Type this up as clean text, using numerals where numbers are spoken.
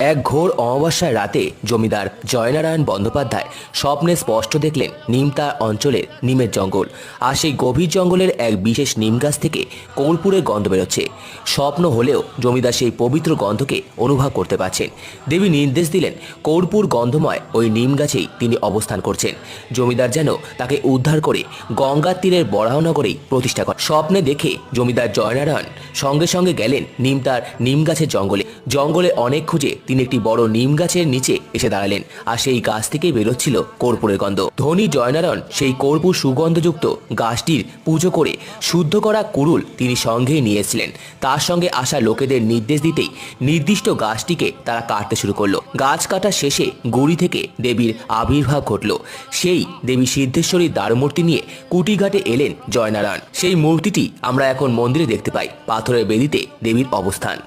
এক ঘোর অমাবস্যার রাতে জমিদার জয়নারায়ণ বন্দ্যোপাধ্যায় স্বপ্নে স্পষ্ট দেখলেন নিমতার অঞ্চলের নিমের জঙ্গল, আর সেই গভীর জঙ্গলের এক বিশেষ নিম গাছ থেকে কর্পূরের গন্ধ বেরোচ্ছে। স্বপ্ন হলেও জমিদার সেই পবিত্র গন্ধকে অনুভব করতে পারছেন। দেবী নির্দেশ দিলেন কর্পূর গন্ধময় ওই নিম গাছেই তিনি অবস্থান করছেন। জমিদার যেন তাকে উদ্ধার করে গঙ্গার তীরের বরাহনগরেই প্রতিষ্ঠা করেন। স্বপ্নে দেখে জমিদার জয়নারায়ণ সঙ্গে সঙ্গে গেলেন নিমতার নিম গাছের জঙ্গলে। জঙ্গলে অনেক খুঁজে তিনি একটি বড় নিম গাছের নিচে এসে দাঁড়ালেন, আর সেই গাছ থেকেই বেরোচ্ছিল কর্পূরের গন্ধ। ধনী জয়নারায়ণ সেই কর্পূর সুগন্ধযুক্ত গাছটির পুজো করে শুদ্ধ করা কুড়ুল তিনি সঙ্গেই নিয়ে এসেছিলেন। তার সঙ্গে আসা লোকেদের নির্দেশ দিতেই নির্দিষ্ট গাছটিকে তারা কাটতে শুরু করলো। গাছ কাটার শেষে গুড়ি থেকে দেবীর আবির্ভাব ঘটল। সেই দেবী সিদ্ধেশ্বরীর দ্বারমূর্তি নিয়ে কুটিঘাটে এলেন জয়নারায়ণ। সেই মূর্তিটি আমরা এখন মন্দিরে দেখতে পাই। পাথরের বেদিতে দেবীর অবস্থান।